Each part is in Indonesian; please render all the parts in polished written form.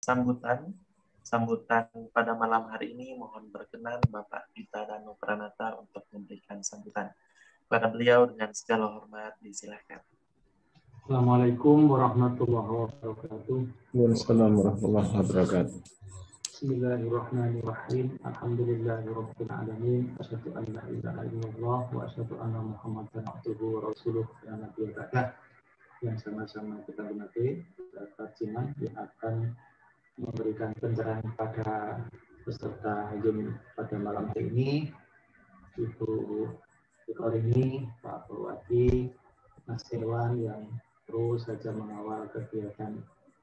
sambutan pada malam hari ini. Mohon berkenan Bapak Gita Danu Pranata untuk memberikan sambutan. Kepada beliau dengan segala hormat disilahkan. Assalamualaikum warahmatullahi wabarakatuh. Waalaikumsalam warahmatullahi wabarakatuh. Bismillahirrahmanirrahim. Alhamdulillahirabbil alamin. Asyhadu an la ilaha illallah wa asyhadu anna Muhammadan abduhu wa rasuluh ya nabiyya ba'dah. Yang sama-sama kita hormati Ustaz Jiman yang akan memberikan pencerahan pada peserta Zoom pada malam hari ini. Ibu Korini, Pak Purwati, Mas Irwan yang terus saja mengawal kegiatan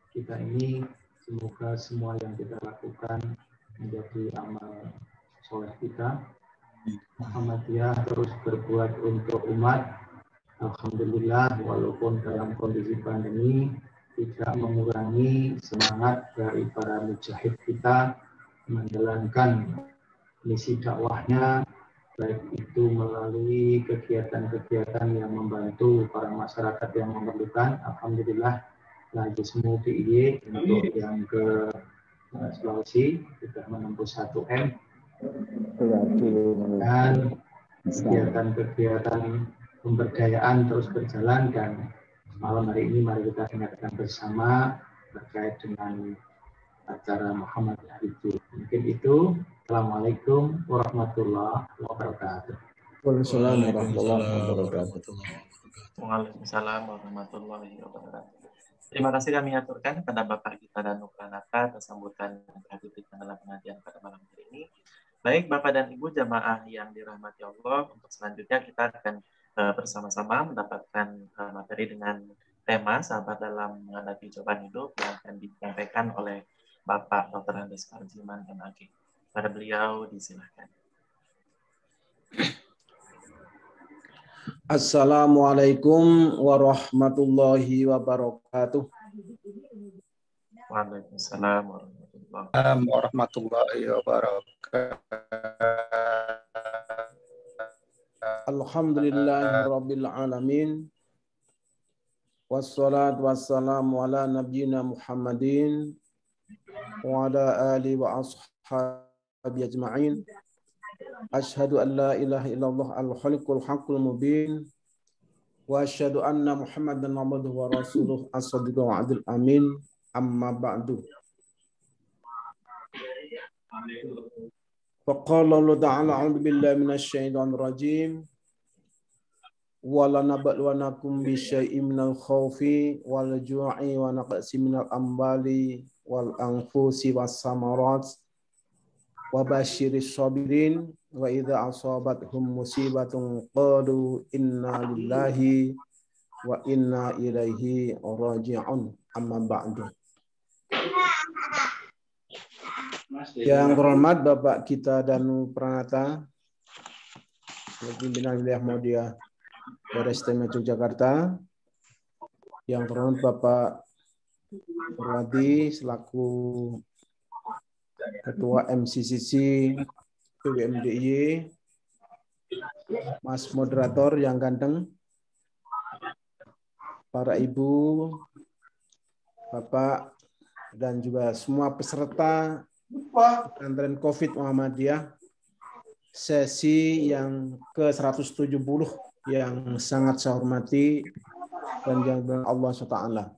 kita ini. Semoga semua yang kita lakukan menjadi amal soleh kita. Muhammadiyah terus berbuat untuk umat. Alhamdulillah, walaupun dalam kondisi pandemi tidak mengurangi semangat dari para mujahid kita menjalankan misi dakwahnya, baik itu melalui kegiatan-kegiatan yang membantu para masyarakat yang memerlukan. Alhamdulillah, lagi semua DIY untuk yang ke Sulawesi sudah menembus 1M, dan kegiatan-kegiatan pemberdayaan terus berjalan. Dan malam hari ini mari kita dengarkan bersama terkait dengan acara Muhammadiyah itu. Mungkin itu. Assalamualaikum warahmatullahi wabarakatuh. Waalaikumsalam warahmatullahi wabarakatuh. Terima kasih kami aturkan kepada Bapak Gita Danu Pranata atas sambutan hadir dalam pengajian pada malam hari ini. Baik Bapak dan Ibu jamaah yang dirahmati Allah, untuk selanjutnya kita akan bersama-sama mendapatkan materi dengan tema sahabat dalam menghadapi cobaan hidup yang akan disampaikan oleh Bapak Dr. Andes Parjiman MAG. Pada beliau disilahkan. Assalamualaikum warahmatullahi wabarakatuh. Waalaikumsalam warahmatullahi wabarakatuh. Alhamdulillahirabbil alamin. Wassalatu wassalamu ala nabiyyina Muhammadin wa ala alihi wa ashabihi ajma'in. Asyhadu an la ilaha illallah al-khaliqul haqqul mubin wa asyhadu anna Muhammadan abduhu wa rasuluh as-sadiqul wa'dil amin. Amma ba'du. Faqala Allah ta'ala a'udzu billahi minasy syaithanir rajim. Wa lanabluwannakum bisyai'in minal khaufi wal ju'i wa naqsin minal amwali wal anfusi was samarat wa basyiris sabirin wa idza asabathum musibatun qalu inna lillahi wa inna ilaihi raji'un. Amma ba'du. Yang terhormat Bapak Gita Danu Pranata, pimpinan wilayah Muhammadiyah Daerah Istimewa Yogyakarta, yang terhormat Bapak Purwati selaku Ketua MCCC PWMDIY, Mas Moderator yang ganteng, para Ibu, Bapak, dan juga semua peserta pesantren COVID Muhammadiyah sesi yang ke-170 yang sangat saya hormati dan yang Allah SWT.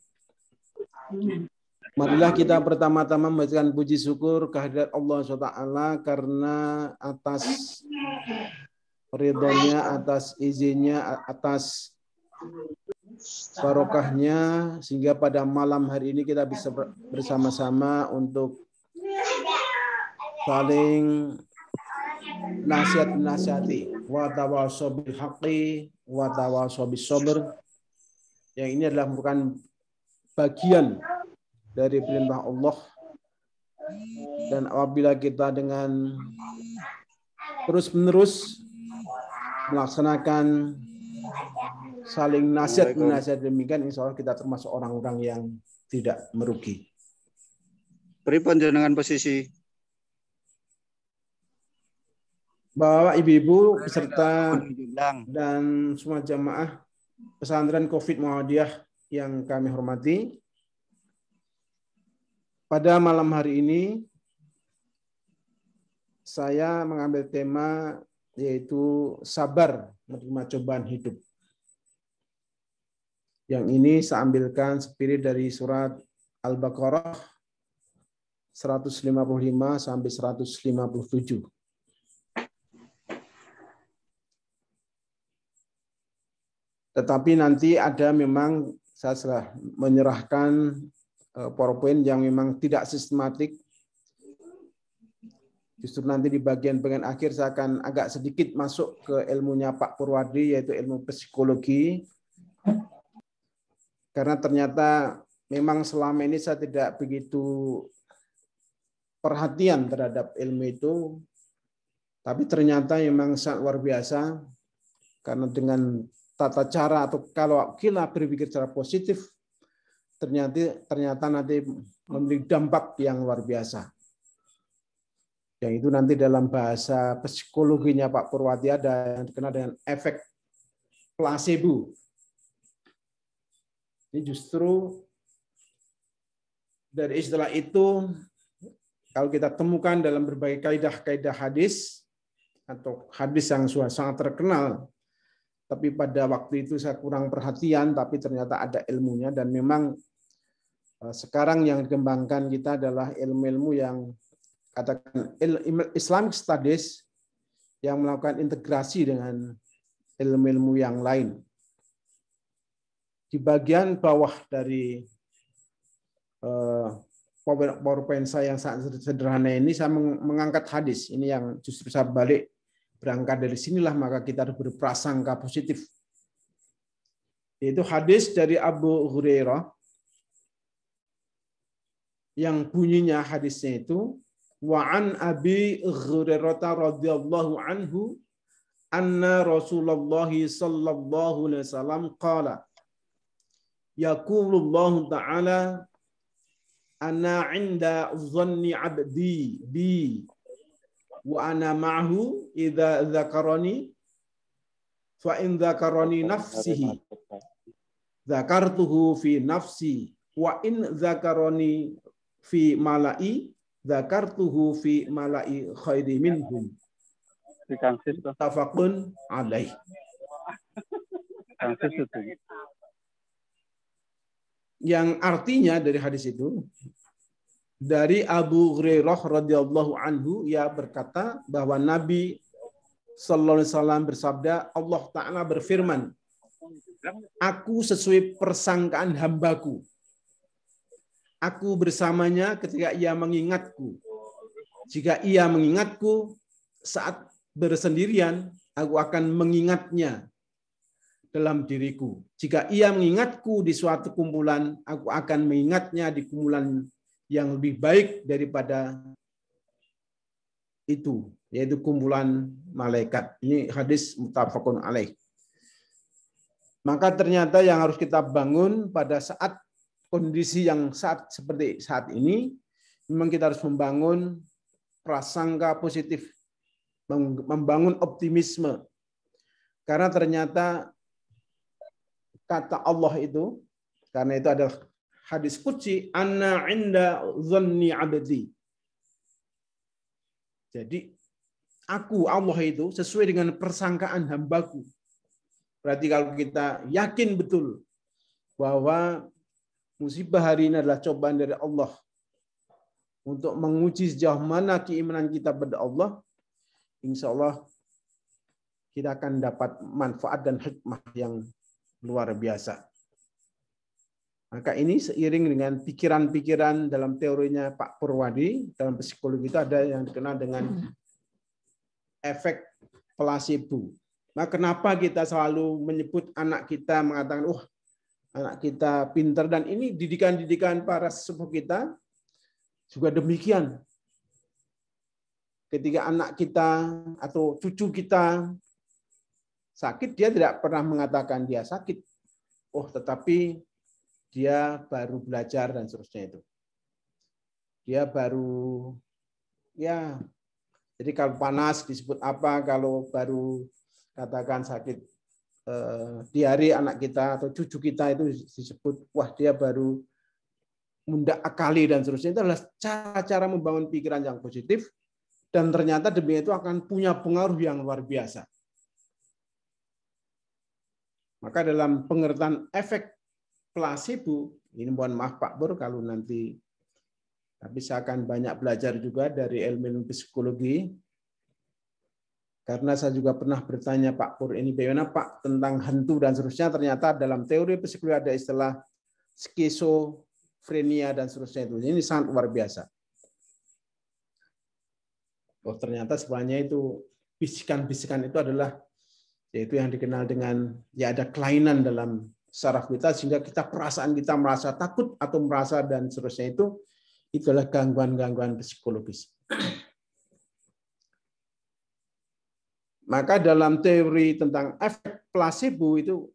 Marilah kita pertama-tama memberikan puji syukur kehadirat Allah SWT karena atas ridhonya, atas izinnya, atas barokahnya, sehingga pada malam hari ini kita bisa bersama-sama untuk saling nasihati wa tawassaw bil haqqi wa tawassaw bis sabr. Yang ini adalah merupakan bagian dari perintah Allah, dan apabila kita dengan terus-menerus melaksanakan saling nasihat demikian, insya Allah kita termasuk orang-orang yang tidak merugi. Pripun jenengan posisi? Bapak, Ibu-ibu, peserta dan semua jamaah pesantren COVID Muhammadiyah yang kami hormati. Pada malam hari ini saya mengambil tema yaitu sabar menerima cobaan hidup. Yang ini saya ambilkan spirit dari surat Al-Baqarah 155 sampai 157. Tetapi nanti ada memang saya sudah menyerahkan PowerPoint yang memang tidak sistematik. Justru nanti di bagian akhir saya akan agak sedikit masuk ke ilmunya Pak Purwadi, yaitu ilmu psikologi. Karena ternyata memang selama ini saya tidak begitu perhatian terhadap ilmu itu. Tapi ternyata memang sangat luar biasa. Karena dengan tata cara atau kalau kita berpikir secara positif, ternyata nanti memiliki dampak yang luar biasa. Yang itu nanti dalam bahasa psikologinya Pak Purwati ada yang dikenal dengan efek placebo. Ini justru dari istilah itu kalau kita temukan dalam berbagai kaidah-kaidah hadis atau hadis yang sudah sangat terkenal, tapi pada waktu itu saya kurang perhatian, tapi ternyata ada ilmunya dan memang sekarang yang dikembangkan kita adalah ilmu-ilmu yang katakan Islamic Studies yang melakukan integrasi dengan ilmu-ilmu yang lain. Di bagian bawah dari PowerPoint saya yang sangat sederhana ini, saya mengangkat hadis. Ini yang justru saya balik berangkat dari sinilah maka kita harus berprasangka positif. Yaitu hadis dari Abu Hurairah yang bunyinya hadisnya itu wa an Abi Hurairah radhiyallahu anhu anna Rasulullah sallallahu alaihi wasallam qala yaqulullahu ta'ala ana 'inda dhanni 'abdi bi wa ana ma'hu idza dzakarani fa in dzakarani nafsihi dzakartuhu fi nafsi wa in dzakarani fi mala'i dzakartuhu fi mala'i khairi minhum. Tafaqun alaih. Yang artinya dari hadis itu dari Abu Hurairah radhiyallahu anhu, ia berkata bahwa Nabi sallallahu alaihi wasallam bersabda, Allah Ta'ala berfirman, aku sesuai persangkaan hambaku. Aku bersamanya ketika ia mengingatku. Jika ia mengingatku saat bersendirian, aku akan mengingatnya dalam diriku. Jika ia mengingatku di suatu kumpulan, aku akan mengingatnya di kumpulan yang lebih baik daripada itu, yaitu kumpulan malaikat. Ini hadis muttafaqun alaih. Maka ternyata yang harus kita bangun pada saat kondisi yang seperti saat ini, memang kita harus membangun prasangka positif, membangun optimisme. Karena ternyata kata Allah itu, karena itu adalah hadis qudsi, anna 'inda dhanni 'abdi. Jadi aku Allah itu sesuai dengan persangkaan hambaku. Berarti kalau kita yakin betul bahwa musibah hari ini adalah cobaan dari Allah untuk menguji sejauh mana keimanan kita pada Allah, insya Allah kita akan dapat manfaat dan hikmah yang luar biasa. Maka ini seiring dengan pikiran-pikiran dalam teorinya Pak Purwadi, dalam psikologi itu ada yang dikenal dengan efek placebo. Nah, kenapa kita selalu menyebut anak kita, mengatakan, anak kita pintar, dan ini didikan-didikan para sesepuh kita juga demikian. Ketika anak kita atau cucu kita sakit, dia tidak pernah mengatakan dia sakit. Tetapi dia baru belajar dan seterusnya itu. Dia baru, jadi kalau panas disebut apa, kalau baru katakan sakit diare anak kita atau cucu kita itu disebut, dia baru mundak akali dan seterusnya, itu adalah cara-cara membangun pikiran yang positif, dan ternyata demikian itu akan punya pengaruh yang luar biasa. Maka dalam pengertian efek placebo, ini mohon maaf Pak Bur kalau nanti, tapi saya akan banyak belajar juga dari ilmu psikologi, karena saya juga pernah bertanya Pak Pur ini bagaimana Pak tentang hantu dan seterusnya, ternyata dalam teori psikologi ada istilah skizofrenia dan seterusnya itu. Ini sangat luar biasa. Oh, ternyata sebenarnya itu bisikan-bisikan itu adalah yaitu yang dikenal dengan ya ada kelainan dalam saraf kita sehingga kita perasaan kita merasa takut atau merasa dan seterusnya itu adalah gangguan-gangguan psikologis. Maka dalam teori tentang efek placebo itu,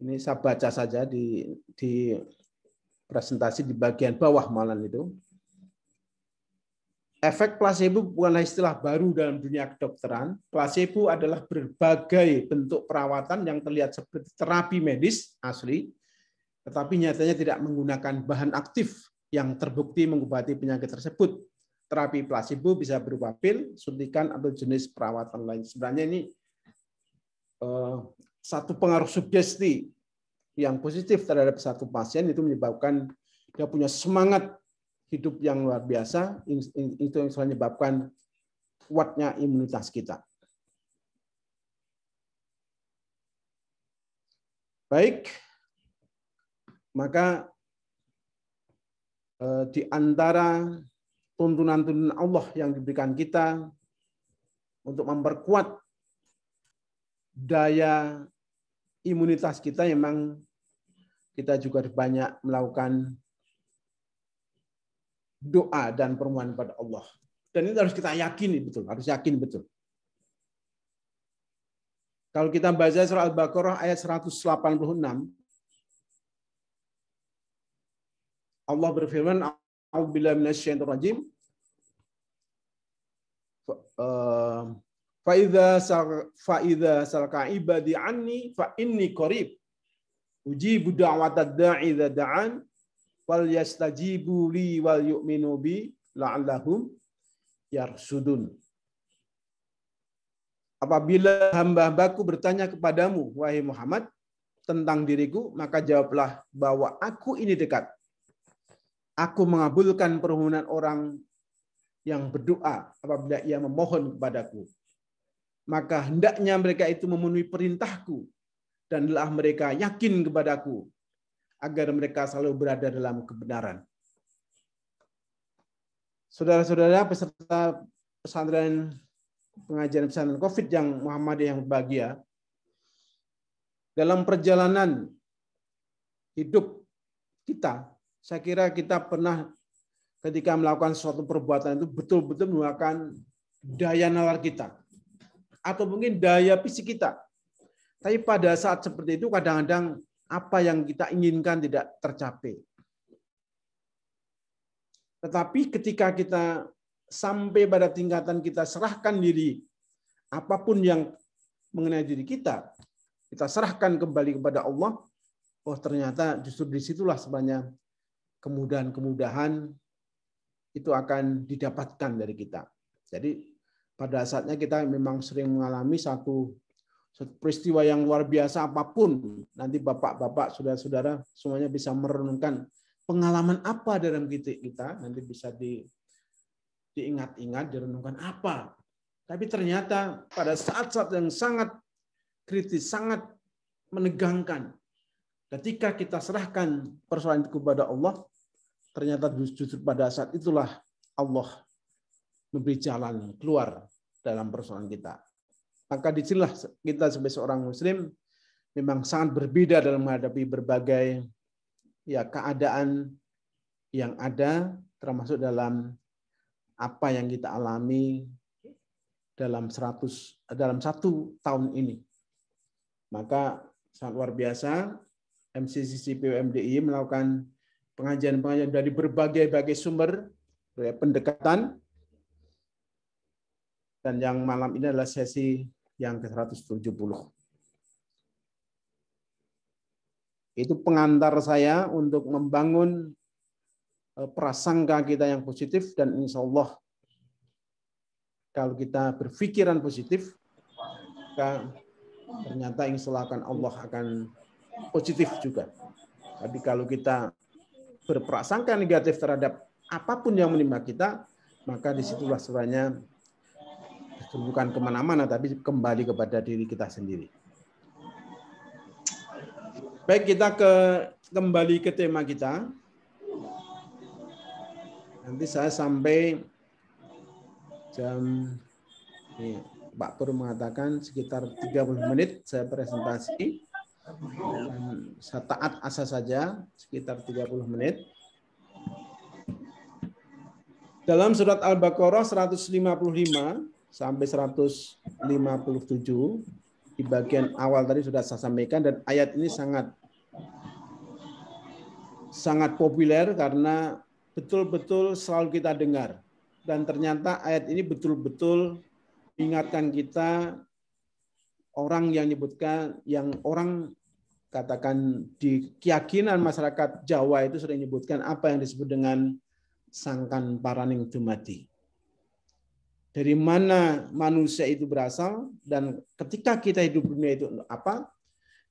ini saya baca saja di presentasi di bagian bawah malam itu. Efek placebo bukanlah istilah baru dalam dunia kedokteran. Placebo adalah berbagai bentuk perawatan yang terlihat seperti terapi medis asli, tetapi nyatanya tidak menggunakan bahan aktif yang terbukti mengobati penyakit tersebut. Terapi placebo bisa berupa pil, suntikan, atau jenis perawatan lain. Sebenarnya ini satu pengaruh sugesti yang positif terhadap satu pasien itu menyebabkan dia punya semangat hidup yang luar biasa, itu yang menyebabkan kuatnya imunitas kita. Baik, maka di antara tuntunan-tuntunan Allah yang diberikan kita untuk memperkuat daya imunitas kita, memang kita juga banyak melakukan doa dan permohonan pada Allah. Dan itu harus kita yakini betul, harus yakin betul. Kalau kita baca surah Al-Baqarah ayat 186, Allah berfirman, A'udzubillahi minasyaitonir rajim. Fa'idza salaka ibadi anni fa inni qarib. Ujibu da'watad da'i idza da'an wal yastajibu li wal yu'minu bi la'allahum yarsudun. Apabila hamba-hambaku bertanya kepadamu, wahai Muhammad, tentang diriku, maka jawablah bahwa aku ini dekat. Aku mengabulkan permohonan orang yang berdoa apabila ia memohon kepadaku. Maka hendaknya mereka itu memenuhi perintahku, dan hendaklah mereka yakin kepadaku, agar mereka selalu berada dalam kebenaran. Saudara-saudara peserta pesantren pengajian pesantren COVID yang Muhammadiyah yang berbahagia, dalam perjalanan hidup kita, saya kira kita pernah ketika melakukan suatu perbuatan itu betul-betul menggunakan daya nalar kita, atau mungkin daya fisik kita. Tapi pada saat seperti itu kadang-kadang apa yang kita inginkan tidak tercapai. Tetapi ketika kita sampai pada tingkatan kita serahkan diri, apapun yang mengenai diri kita serahkan kembali kepada Allah, oh ternyata justru disitulah sebenarnya kemudahan-kemudahan itu akan didapatkan dari kita. Jadi pada saatnya kita memang sering mengalami satu peristiwa yang luar biasa apapun, nanti bapak-bapak, saudara-saudara semuanya bisa merenungkan pengalaman apa dalam kita, nanti bisa diingat-ingat, direnungkan apa. Tapi ternyata pada saat-saat yang sangat kritis, sangat menegangkan, ketika kita serahkan persoalan itu kepada Allah, ternyata justru pada saat itulah Allah memberi jalan keluar dalam persoalan kita. Maka disinilah kita sebagai seorang Muslim memang sangat berbeda dalam menghadapi berbagai keadaan yang ada, termasuk dalam apa yang kita alami dalam 1 tahun ini. Maka sangat luar biasa MCCC PUMDI melakukan pengajian-pengajian dari berbagai sumber pendekatan, dan yang malam ini adalah sesi yang ke-170. Itu pengantar saya untuk membangun prasangka kita yang positif, dan insya Allah kalau kita berpikiran positif, maka ternyata insya Allah Allah akan positif juga. Tapi kalau kita berprasangka negatif terhadap apapun yang menimpa kita, maka disitulah sebenarnya bukan kemana-mana, tapi kembali kepada diri kita sendiri. Baik, kita kembali ke tema kita. Nanti saya sampai jam, Pak Pur mengatakan sekitar 30 menit saya presentasi. Dan saya taat asas saja, sekitar 30 menit. Dalam surat Al-Baqarah 155 sampai 157, di bagian awal tadi sudah saya sampaikan, dan ayat ini sangat populer karena betul-betul selalu kita dengar. Dan ternyata ayat ini betul-betul mengingatkan kita, orang yang nyebutkan, yang orang katakan di keyakinan masyarakat Jawa itu sering menyebutkan apa yang disebut dengan sangkan paraning dumadi. Dari mana manusia itu berasal, dan ketika kita hidup dunia itu apa,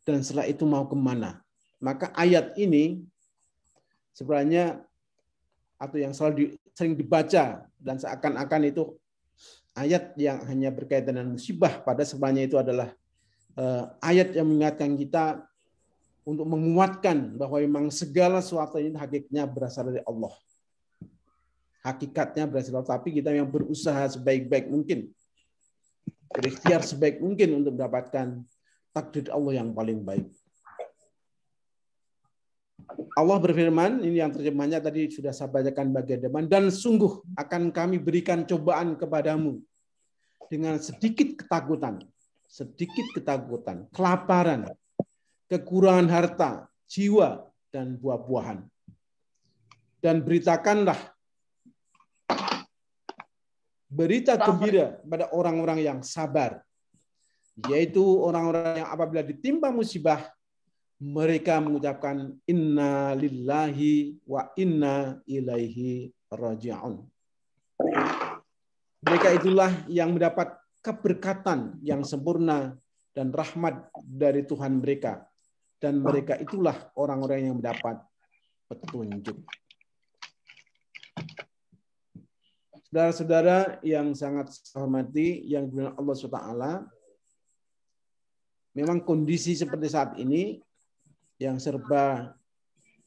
dan setelah itu mau kemana. Maka ayat ini sebenarnya, atau yang sering dibaca, dan seakan-akan itu ayat yang hanya berkaitan dengan musibah, pada sebenarnya itu adalah ayat yang mengingatkan kita untuk menguatkan bahwa memang segala sesuatu ini hakikatnya berasal dari Allah. Hakikatnya berasal dari Allah, tapi kita yang berusaha sebaik-baik mungkin, berikhtiar sebaik mungkin untuk mendapatkan takdir Allah yang paling baik. Allah berfirman, ini yang terjemahnya tadi sudah saya bacakan bagian depan, dan sungguh akan kami berikan cobaan kepadamu dengan sedikit ketakutan, kelaparan, kekurangan harta, jiwa, dan buah-buahan. Dan beritakanlah berita gembira pada orang-orang yang sabar, yaitu orang-orang yang apabila ditimpa musibah, mereka mengucapkan inna lillahi wa inna ilaihi raji'un. Mereka itulah yang mendapat keberkatan yang sempurna dan rahmat dari Tuhan mereka. Dan mereka itulah orang-orang yang mendapat petunjuk. Saudara-saudara yang sangat saya hormati, yang dimuliakan Allah SWT, memang kondisi seperti saat ini, yang serba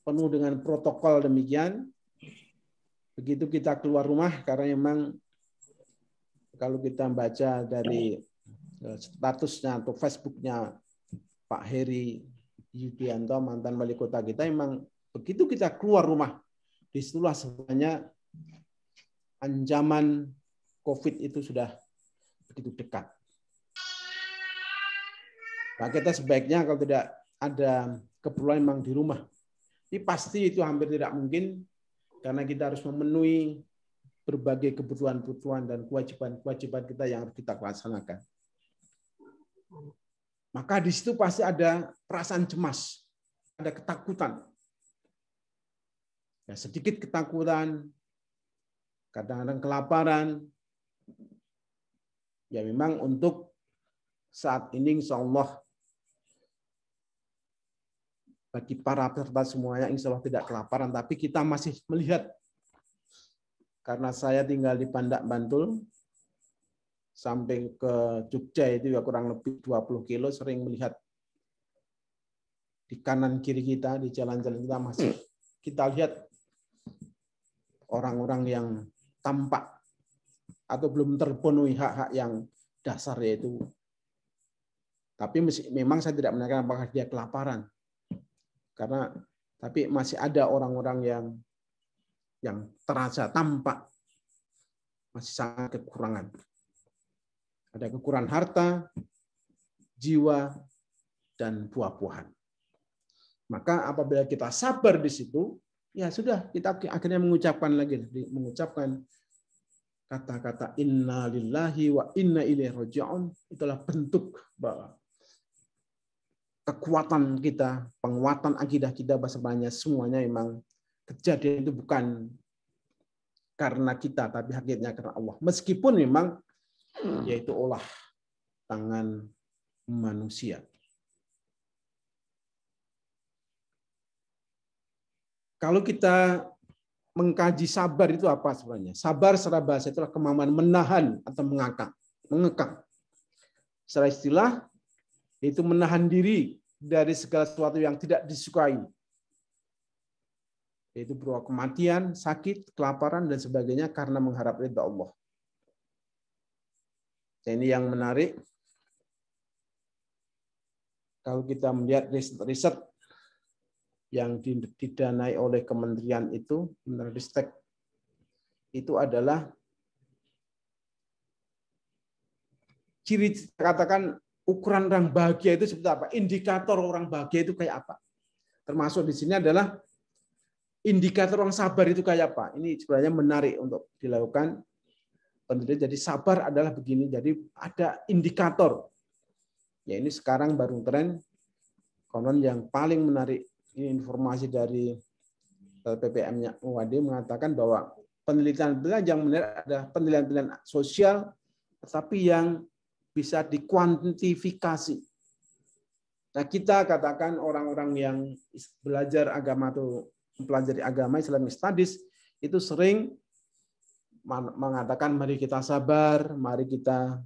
penuh dengan protokol demikian, begitu kita keluar rumah, karena memang kalau kita baca dari statusnya atau Facebooknya Pak Heri Yudianto, mantan wali kota kita, memang begitu kita keluar rumah, disitulah sebenarnya ancaman COVID itu sudah begitu dekat. Nah, kita sebaiknya kalau tidak ada keperluan memang di rumah. Ini pasti itu hampir tidak mungkin, karena kita harus memenuhi berbagai kebutuhan-kebutuhan dan kewajiban-kewajiban kita yang harus kita laksanakan. Maka di situ pasti ada perasaan cemas, ada ketakutan. Ya, sedikit ketakutan, kadang-kadang kelaparan. Ya memang untuk saat ini insya Allah bagi para peserta semuanya insya Allah tidak kelaparan, tapi kita masih melihat, karena saya tinggal di Pandak, Bantul, sampai ke Jogja itu ya kurang lebih 20 kilo, sering melihat di kanan kiri kita, di jalan-jalan kita masih kita lihat orang-orang yang tampak atau belum terpenuhi hak-hak yang dasar, yaitu, tapi memang saya tidak menanyakan apakah dia kelaparan, karena tapi masih ada orang-orang yang terasa tampak masih sangat kekurangan. Ada kekurangan harta, jiwa, dan buah-buahan. Maka apabila kita sabar di situ, ya sudah, kita akhirnya mengucapkan kata-kata inna lillahi wa inna ilaihi raji'un. Itulah bentuk bahwa kekuatan kita, penguatan akidah kita, semuanya memang kejadian itu bukan karena kita, tapi hakikatnya karena Allah. Meskipun memang yaitu olah tangan manusia. Kalau kita mengkaji sabar itu apa sebenarnya? Sabar secara bahasa itulah kemampuan menahan atau mengekang. Secara istilah itu menahan diri dari segala sesuatu yang tidak disukai. Yaitu berupa kematian, sakit, kelaparan dan sebagainya karena mengharap ridha Allah. Nah, ini yang menarik. Kalau kita melihat riset yang didanai oleh kementerian itu, Ristek, itu adalah ciri, katakan ukuran orang bahagia itu seperti apa, indikator orang bahagia itu kayak apa. Termasuk di sini adalah indikator orang sabar itu kayak apa. Ini sebenarnya menarik untuk dilakukan penelitian. Jadi sabar adalah begini, jadi ada indikator. Ya ini sekarang baru tren, konon yang paling menarik. Ini informasi dari PPM-nya UAD mengatakan bahwa penelitian yang menarik ada penelitian sosial, tetapi yang bisa dikuantifikasi. Nah kita katakan orang-orang yang belajar agama atau mempelajari agama Islamic Studies itu sering mengatakan mari kita sabar, mari kita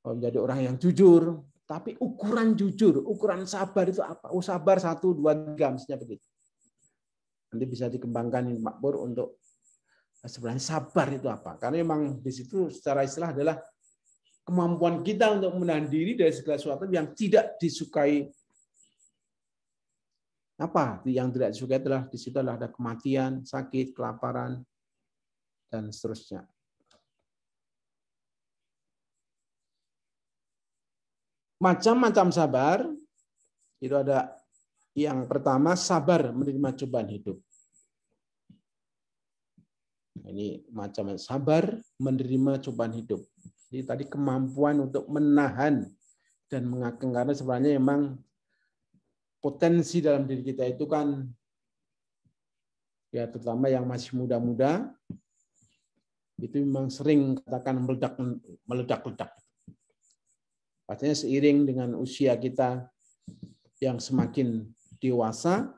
menjadi orang yang jujur. Tapi ukuran jujur, ukuran sabar itu apa? Oh, sabar 1, 2, 3, misalnya begitu. Nanti bisa dikembangkan ini Pak Pur untuk sebenarnya sabar itu apa? Karena memang di situ secara istilah adalah kemampuan kita untuk menahan diri dari segala sesuatu yang tidak disukai. Apa yang tidak disukai adalah di situ adalah ada kematian, sakit, kelaparan, dan seterusnya. Macam-macam sabar, itu ada yang pertama sabar menerima cobaan hidup. Ini macam sabar menerima cobaan hidup. Jadi tadi kemampuan untuk menahan dan mengekang, karena sebenarnya memang potensi dalam diri kita itu kan ya terutama yang masih muda-muda itu memang sering katakan meledak-ledak. Artinya seiring dengan usia kita yang semakin dewasa,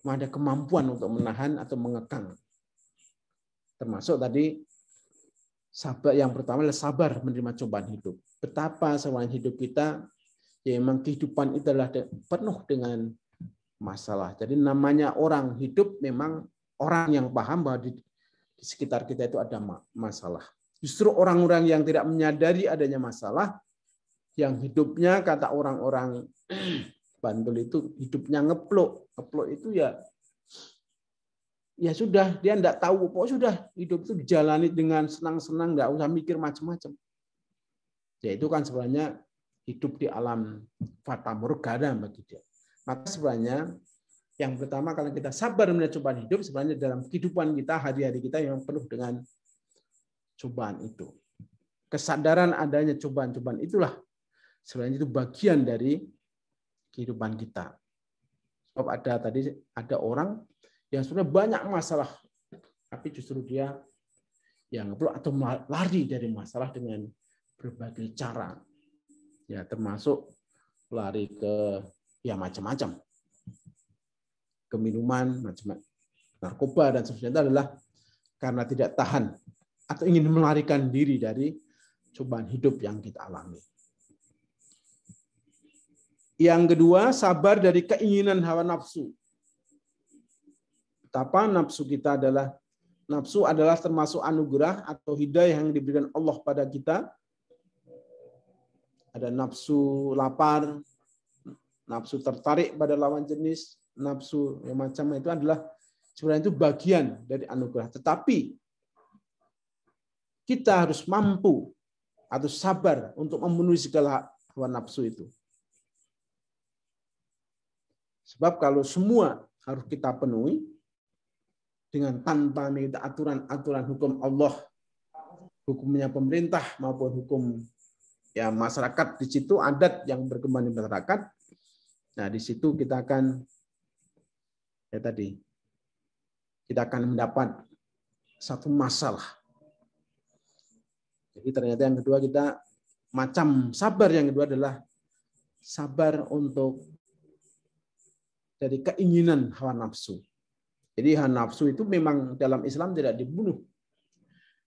ada kemampuan untuk menahan atau mengekang. Termasuk tadi sabar yang pertama adalah sabar menerima cobaan hidup. Betapa sebenarnya hidup kita, ya memang kehidupan itu adalah penuh dengan masalah. Jadi namanya orang hidup memang orang yang paham bahwa di sekitar kita itu ada masalah. Justru orang-orang yang tidak menyadari adanya masalah, yang hidupnya kata orang-orang Bantul itu hidupnya ngeplok. Ngeplok itu ya sudah, dia enggak tahu, pokoknya sudah hidup itu dijalani dengan senang-senang, enggak usah mikir macam-macam. Ya itu kan sebenarnya hidup di alam fata morgana bagi dia. Maka sebenarnya yang pertama kalau kita sabar menerima cobaan hidup, sebenarnya dalam kehidupan kita, hari-hari kita yang penuh dengan cobaan itu. Kesadaran adanya cobaan-cobaan itulah sebenarnya itu bagian dari kehidupan kita. Sebab ada orang yang sebenarnya banyak masalah, tapi justru dia yang ngeplok atau lari dari masalah dengan berbagai cara. Ya termasuk lari ke ya macam-macam. Ke minuman, macam-macam, narkoba dan seterusnya itu adalah karena tidak tahan atau ingin melarikan diri dari cobaan hidup yang kita alami. Yang kedua, sabar dari keinginan hawa nafsu. Betapa nafsu adalah termasuk anugerah atau hidayah yang diberikan Allah pada kita. Ada nafsu lapar, nafsu tertarik pada lawan jenis, nafsu yang macam itu adalah sebenarnya itu bagian dari anugerah. Tetapi kita harus mampu atau sabar untuk memenuhi segala hawa nafsu itu. Sebab kalau semua harus kita penuhi dengan tanpa mengikuti aturan-aturan hukum Allah, hukumnya pemerintah maupun hukum ya masyarakat di situ, adat yang berkembang di masyarakat. Nah, di situ kita akan ya tadi kita akan mendapat satu masalah. Jadi ternyata yang kedua kita macam sabar yang kedua adalah sabar untuk dari keinginan hawa nafsu. Jadi hawa nafsu itu memang dalam Islam tidak dibunuh,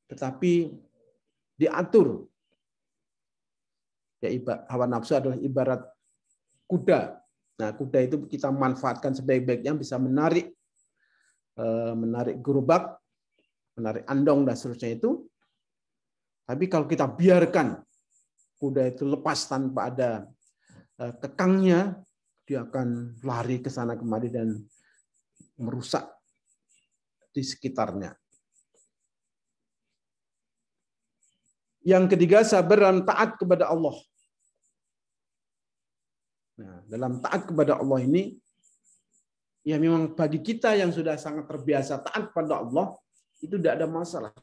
tetapi diatur. Ya, hawa nafsu adalah ibarat kuda. Nah, kuda itu kita manfaatkan sebaik-baiknya, bisa menarik gerobak, menarik andong dan seterusnya itu. Tapi kalau kita biarkan kuda itu lepas tanpa ada kekangnya, dia akan lari ke sana kemari dan merusak di sekitarnya. Yang ketiga, sabar dan taat kepada Allah. Nah, dalam taat kepada Allah ini, ya memang bagi kita yang sudah sangat terbiasa taat pada Allah, itu tidak ada masalah.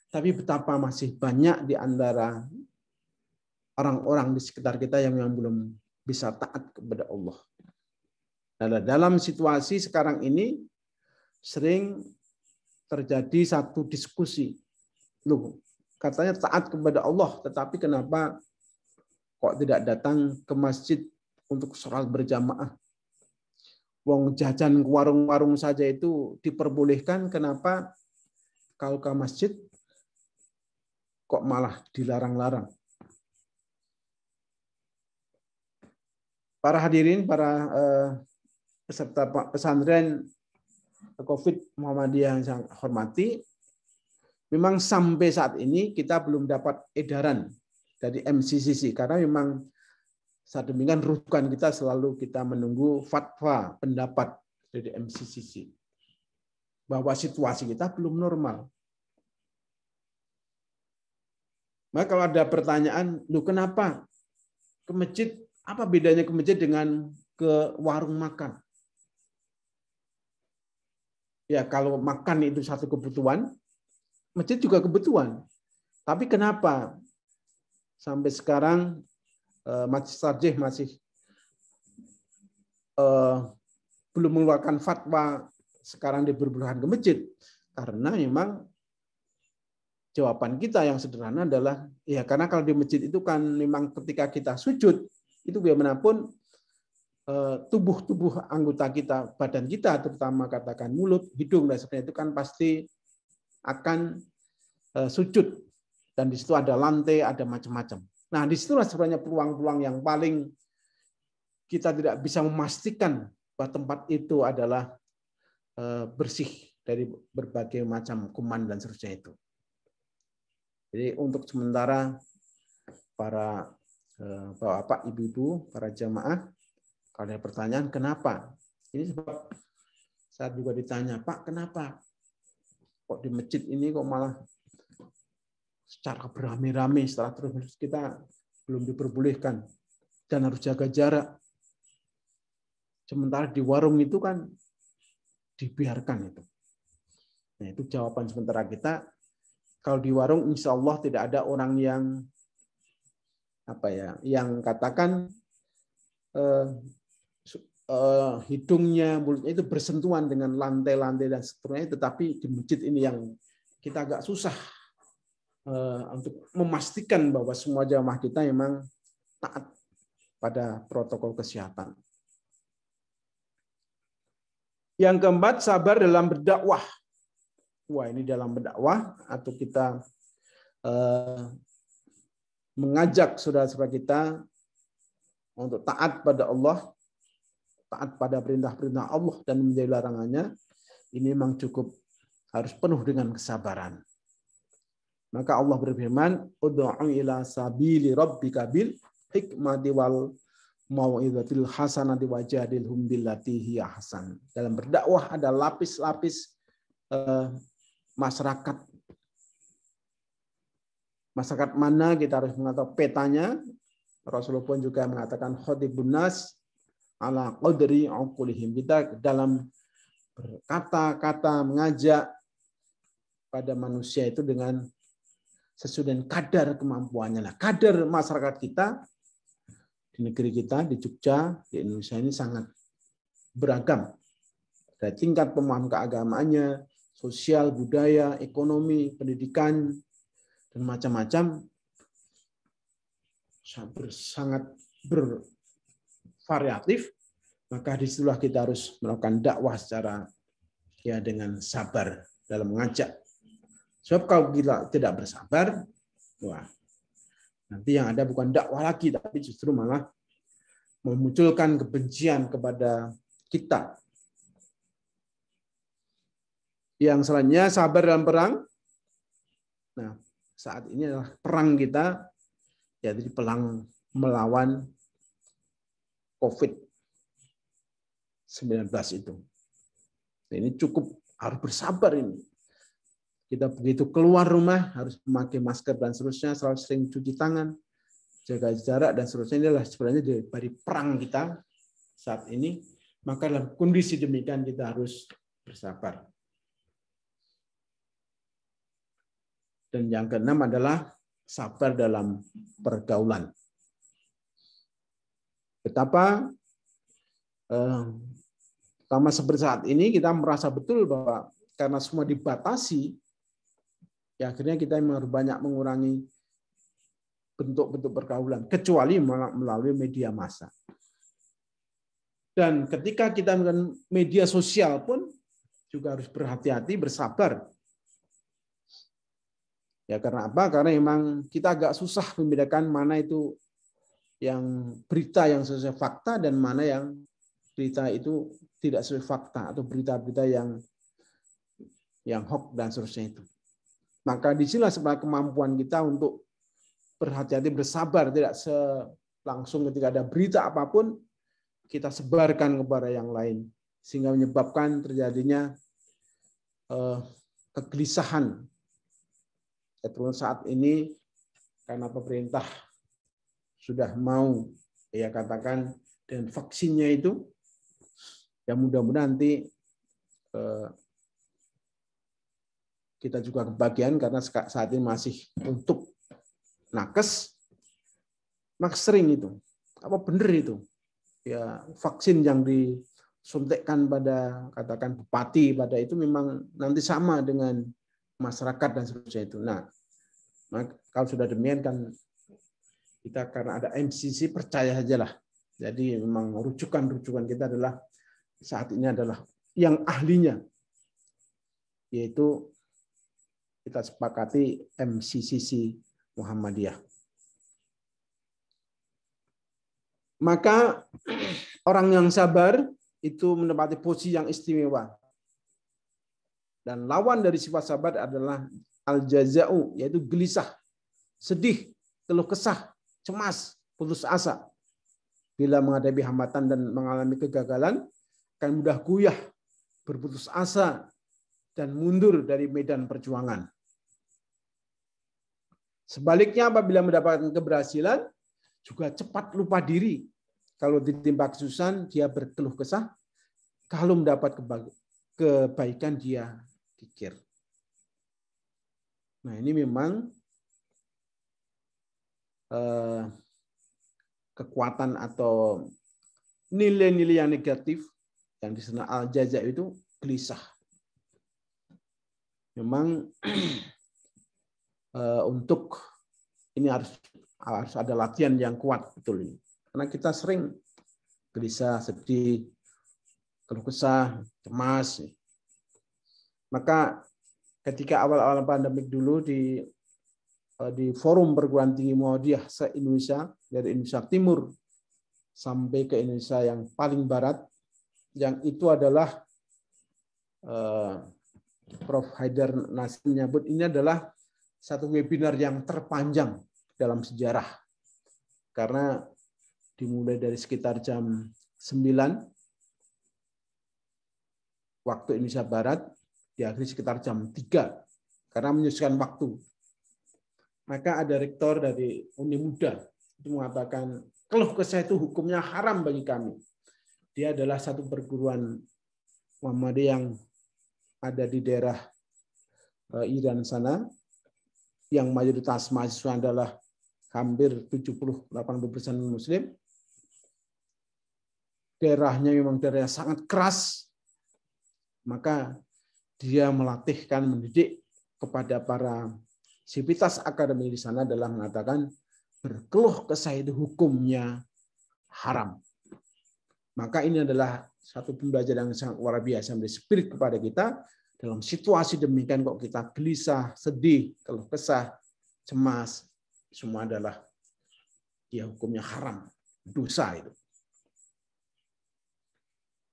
Tapi betapa masih banyak di antara orang-orang di sekitar kita yang belum bisa taat kepada Allah. Nah, dalam situasi sekarang ini, sering terjadi satu diskusi. Loh, katanya taat kepada Allah, tetapi kenapa kok tidak datang ke masjid untuk sholat berjamaah? Wong jajan ke warung-warung saja itu diperbolehkan, kenapa kalau ke masjid kok malah dilarang-larang? Para hadirin, para peserta pesantren COVID Muhammadiyah yang saya hormati, memang sampai saat ini kita belum dapat edaran dari MCCC, karena memang saat demikian rujukan kita selalu kita menunggu fatwa pendapat dari MCCC bahwa situasi kita belum normal. Maka kalau ada pertanyaan, lu kenapa ke masjid? Apa bedanya ke masjid dengan ke warung makan? Ya, kalau makan itu satu kebutuhan, masjid juga kebutuhan. Tapi kenapa sampai sekarang Majelis Tarjih masih belum mengeluarkan fatwa sekarang diperbolehkan ke masjid? Karena memang jawaban kita yang sederhana adalah, ya karena kalau di masjid itu kan memang ketika kita sujud, itu bagaimanapun tubuh anggota kita, badan kita, terutama katakan mulut, hidung, dan sebagainya itu kan pasti akan sujud. Dan di situ ada lantai, ada macam-macam. Nah, disitulah sebenarnya peluang-peluang yang paling kita tidak bisa memastikan bahwa tempat itu adalah bersih dari berbagai macam kuman dan seterusnya itu. Jadi untuk sementara para bapak, ibu-ibu, para jamaah, kalau ada pertanyaan kenapa? Ini sebab saat juga ditanya, Pak, kenapa kok di masjid ini kok malah secara beramai-ramai, setelah terus kita belum diperbolehkan dan harus jaga jarak. Sementara di warung itu kan dibiarkan itu. Nah, itu jawaban sementara kita. Kalau di warung, insya Allah tidak ada orang yang yang katakan hidungnya, mulutnya itu bersentuhan dengan lantai-lantai dan seterusnya. Tetapi di masjid ini yang kita agak susah untuk memastikan bahwa semua jamaah kita memang taat pada protokol kesehatan. Yang keempat, sabar dalam berdakwah. Wah, ini dalam berdakwah atau kita mengajak saudara-saudara kita untuk taat pada Allah, taat pada perintah-perintah Allah dan menjauhi larangannya, ini memang cukup harus penuh dengan kesabaran. Maka Allah berfirman, "Ud'u ila sabili rabbika bil hikmati wal mau'izatil hasanati wajadilhum billati hiya ahsan." Dalam berdakwah ada lapis-lapis masyarakat. Masyarakat mana kita harus mengetahui petanya. Rasulullah pun juga mengatakan khotibun nas ala qadri uqulihim. Kita dalam berkata-kata mengajak pada manusia itu dengan sesuai dengan kadar kemampuannya. Nah, kadar masyarakat kita di negeri kita, di Jogja, di Indonesia ini sangat beragam. Ada tingkat pemahaman keagamaannya, sosial, budaya, ekonomi, pendidikan, dan macam-macam, sangat bervariatif. Maka disitulah kita harus melakukan dakwah secara dengan sabar dalam mengajak. Sebab kalau kita tidak bersabar, wah, nanti yang ada bukan dakwah lagi, tapi justru malah memunculkan kebencian kepada kita. Yang selanjutnya, sabar dalam perang. Nah, saat ini adalah perang kita, yaitu perang melawan COVID-19 itu. Ini cukup harus bersabar ini. Kita begitu keluar rumah harus memakai masker dan seterusnya, selalu sering cuci tangan, jaga jarak dan seterusnya. Ini adalah sebenarnya dari perang kita saat ini. Maka dalam kondisi demikian kita harus bersabar. Dan yang keenam adalah sabar dalam pergaulan. Betapa pertama seperti saat ini kita merasa betul bahwa karena semua dibatasi, ya akhirnya kita harus banyak mengurangi bentuk-bentuk pergaulan, kecuali melalui media massa. Dan ketika kita menggunakan media sosial pun juga harus berhati-hati, bersabar. Ya karena apa? Karena memang kita agak susah membedakan mana itu yang berita yang sesuai fakta dan mana yang berita itu tidak sesuai fakta atau berita-berita yang hoax dan seterusnya itu. Maka disinilah sebenarnya kemampuan kita untuk berhati-hati, bersabar, tidak langsung ketika ada berita apapun kita sebarkan kepada yang lain, sehingga menyebabkan terjadinya kegelisahan. Terutama saat ini karena pemerintah sudah mau katakan dengan vaksinnya itu, ya mudah-mudahan nanti kita juga kebagian karena saat ini masih untuk nakes, maka sering itu apa benar itu ya vaksin yang disuntikkan pada katakan bupati pada itu memang nanti sama dengan masyarakat dan seterusnya itu. Nah, kalau sudah demikian kan kita karena ada MCC percaya sajalah. Jadi memang rujukan kita adalah saat ini adalah yang ahlinya, yaitu kita sepakati MCCC Muhammadiyah. Maka orang yang sabar itu menempati posisi yang istimewa. Dan lawan dari sifat sabar adalah al-jaza'u, yaitu gelisah, sedih, keluh kesah, cemas, putus asa. Bila menghadapi hambatan dan mengalami kegagalan, akan mudah goyah, berputus asa, dan mundur dari medan perjuangan. Sebaliknya apabila mendapatkan keberhasilan, juga cepat lupa diri. Kalau ditimpa kesusahan, dia berkeluh kesah. Kalau mendapat kebaikan, dia kikir. Nah, ini memang kekuatan atau nilai-nilai yang negatif yang disebut al-jaza itu gelisah. Memang untuk ini harus ada latihan yang kuat betul ini. Karena kita sering gelisah, sedih, keluh kesah, cemas. Maka ketika awal-awal pandemik dulu di forum perguruan tinggi Muhammadiyah se-Indonesia, dari Indonesia Timur sampai ke Indonesia yang paling barat, yang itu adalah Prof. Haidar Nasir menyebut ini adalah satu webinar yang terpanjang dalam sejarah. Karena dimulai dari sekitar jam 9 waktu Indonesia Barat, diakhiri sekitar jam 3 karena menyesuaikan waktu. Maka ada rektor dari Uni Muda itu mengatakan keluh kesah itu hukumnya haram bagi kami. Dia adalah satu perguruan Muhammadiyah yang ada di daerah Iran sana, yang mayoritas mahasiswa adalah hampir 70-80% Muslim. Daerahnya memang daerah yang sangat keras, Maka dia melatihkan, mendidik kepada para sivitas akademik di sana adalah mengatakan berkeluh kesah itu hukumnya haram. Maka ini adalah satu pembelajaran yang sangat luar biasa, memberi spirit kepada kita dalam situasi demikian kok kita gelisah, sedih, keluh kesah, cemas, semua adalah ya hukumnya haram, dosa itu.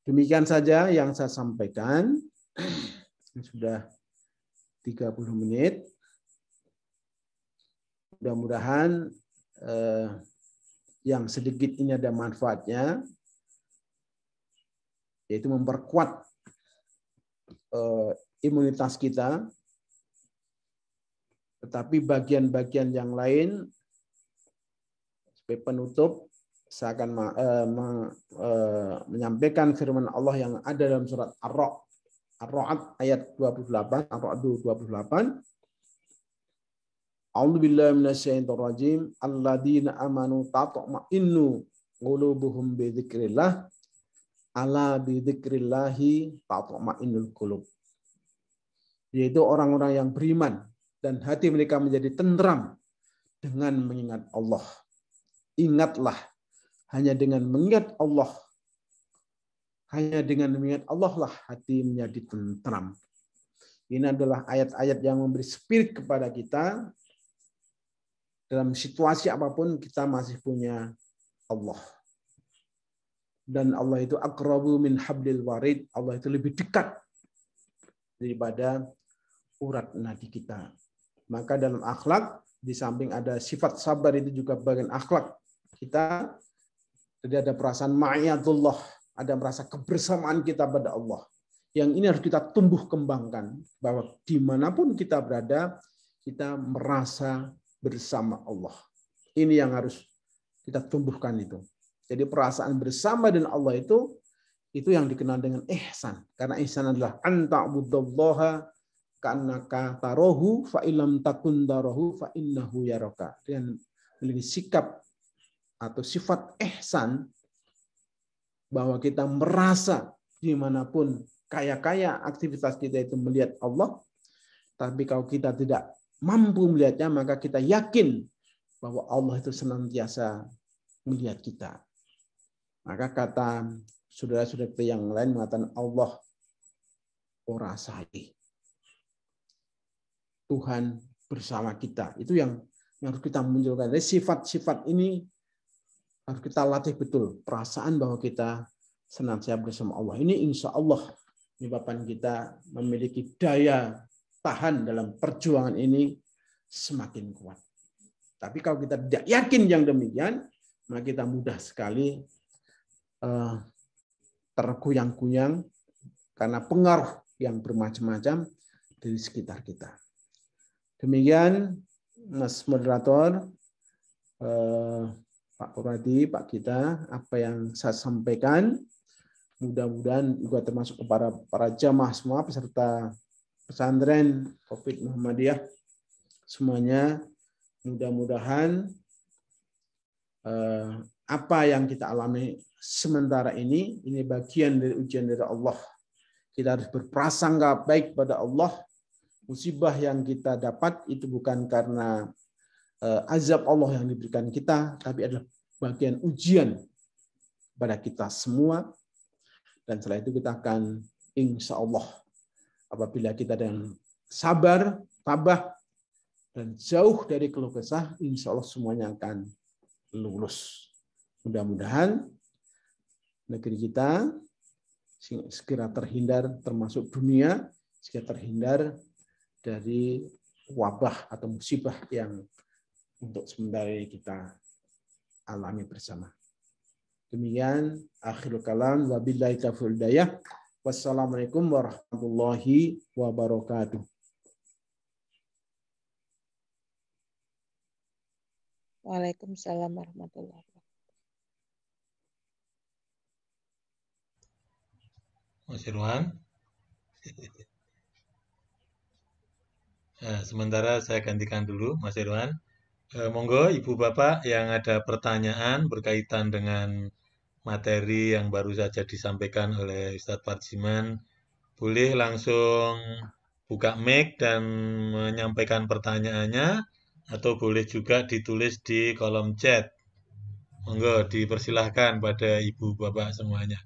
Demikian saja yang saya sampaikan. Sudah 30 menit. Mudah-mudahan yang sedikit ini ada manfaatnya, yaitu memperkuat imunitas kita. Tetapi bagian-bagian yang lain, sebagai penutup, saya akan menyampaikan firman Allah yang ada dalam surat Ar-Ra'd ayat 28, Ar-Ra'd 28. A'udzubillahi minasyaitonir rajim. Alladzina amanu tatma'innu qulubuhum bi dzikrillah. Ala bi dzikrillahi tatma'innul qulub. Yaitu orang-orang yang beriman dan hati mereka menjadi tentram dengan mengingat Allah. Ingatlah, hanya dengan mengingat Allah, hanya dengan mengingat Allah lah hati menjadi tentram. Ini adalah ayat-ayat yang memberi spirit kepada kita. Dalam situasi apapun kita masih punya Allah. Dan Allah itu aqrabu min hablil warid. Allah itu lebih dekat daripada urat nadi kita. Maka dalam akhlak, di samping ada sifat sabar itu juga bagian akhlak kita. Jadi ada perasaan ma'iyatullah, ada merasa kebersamaan kita pada Allah. Yang ini harus kita tumbuh kembangkan. Bahwa dimanapun kita berada, kita merasa bersama Allah. Ini yang harus kita tumbuhkan itu. Jadi perasaan bersama dengan Allah itu yang dikenal dengan ihsan. Karena ihsan adalah anta'budallaha ka'annaka tarahu fa illam takun tarahu fa innahu yaraka. Dan memiliki sikap atau sifat ihsan bahwa kita merasa dimanapun kaya-kaya aktivitas kita itu melihat Allah. Tapi kalau kita tidak mampu melihatnya, maka kita yakin bahwa Allah itu senantiasa melihat kita. Maka kata saudara-saudara yang lain mengatakan Allah ora sae. Tuhan bersama kita. Itu yang harus kita munculkan. Jadi sifat-sifat ini harus kita latih betul. Perasaan bahwa kita senantiasa bersama Allah. Ini insya Allah menyebabkan kita memiliki daya tahan dalam perjuangan ini semakin kuat. Tapi kalau kita tidak yakin yang demikian, maka kita mudah sekali tergoyang-goyang karena pengaruh yang bermacam-macam dari sekitar kita. Demikian, Mas Moderator, Pak Puradi, Pak Gita, apa yang saya sampaikan, mudah-mudahan juga termasuk kepada para jamaah semua, peserta pesantren Covid Muhammadiyah semuanya, mudah-mudahan apa yang kita alami sementara ini bagian dari ujian dari Allah. Kita harus berprasangka baik pada Allah. Musibah yang kita dapat itu bukan karena azab Allah yang diberikan kita, tapi adalah bagian ujian pada kita semua. Dan setelah itu kita akan insya Allah, apabila kita dengan sabar, tabah, dan jauh dari keluh kesah, insya Allah semuanya akan lulus. Mudah-mudahan negeri kita segera terhindar, termasuk dunia, segera terhindar dari wabah atau musibah yang untuk sementara ini kita alami bersama. Demikian akhirul kalam, wabillahi taufiq wal hidayah. Wassalamualaikum warahmatullahi wabarakatuh. Waalaikumsalam warahmatullahi wabarakatuh. Mas Irwan. Sementara saya gantikan dulu Mas Irwan. Monggo Ibu Bapak yang ada pertanyaan berkaitan dengan materi yang baru saja disampaikan oleh Ustadz Parjiman boleh langsung buka mic dan menyampaikan pertanyaannya, atau boleh juga ditulis di kolom chat. Monggo dipersilahkan pada ibu bapak semuanya.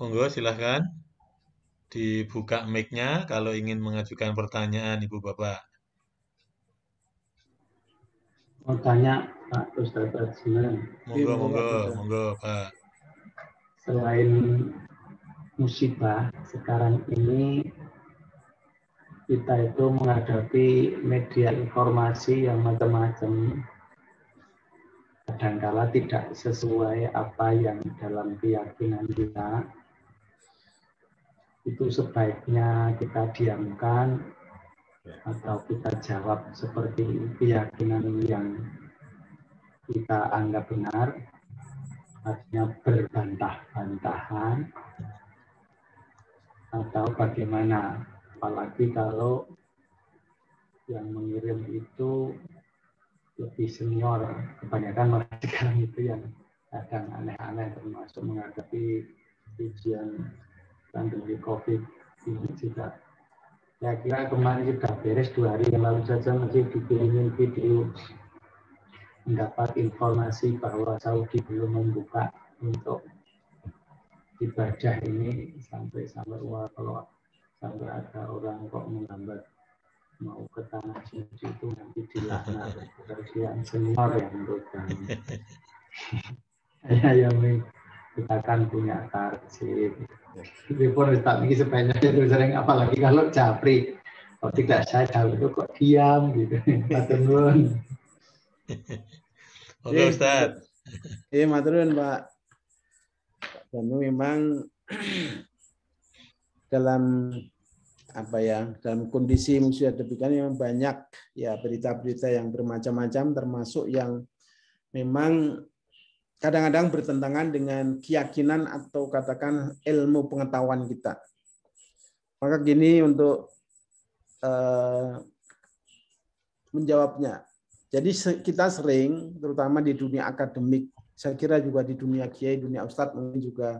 Monggo silahkan dibuka mic-nya kalau ingin mengajukan pertanyaan ibu bapak. Mau tanya Pak Ustadz Rajman, Monggo, monggo, monggo Pak. selain musibah sekarang ini kita itu menghadapi media informasi yang macam-macam, kadangkala tidak sesuai apa yang dalam keyakinan kita. Itu sebaiknya kita diamkan atau kita jawab seperti keyakinan yang kita anggap benar, artinya berbantah-bantahan, atau bagaimana. Apalagi kalau yang mengirim itu lebih senior, kebanyakan mereka sekarang itu yang kadang aneh-aneh, termasuk menghadapi ujian pandemi COVID ini juga. Saya kira kemarin sudah beres 2 hari yang lalu saja masih dikirimin video mendapat informasi bahwa Saudi belum membuka untuk ibadah ini sampai wah, kalau sampai ada orang kok menghambat mau ke tanah suci itu nanti dilaknat bagian senior yang berpegang. Saya yang kita kan punya target. Report tak ini sebanyak itu sering, apalagi kalau Japri. Kalau tidak saya jawab itu kok diam gitu. Maturun. Oke Ustaz. Iya maturun Pak. Dan memang dalam dalam kondisi musibah demikian yang banyak ya berita-berita yang bermacam-macam, termasuk yang memang kadang-kadang bertentangan dengan keyakinan atau katakan ilmu pengetahuan kita. Maka gini untuk menjawabnya. Jadi kita sering, terutama di dunia akademik, saya kira juga di dunia kiai, dunia ustadz, mungkin juga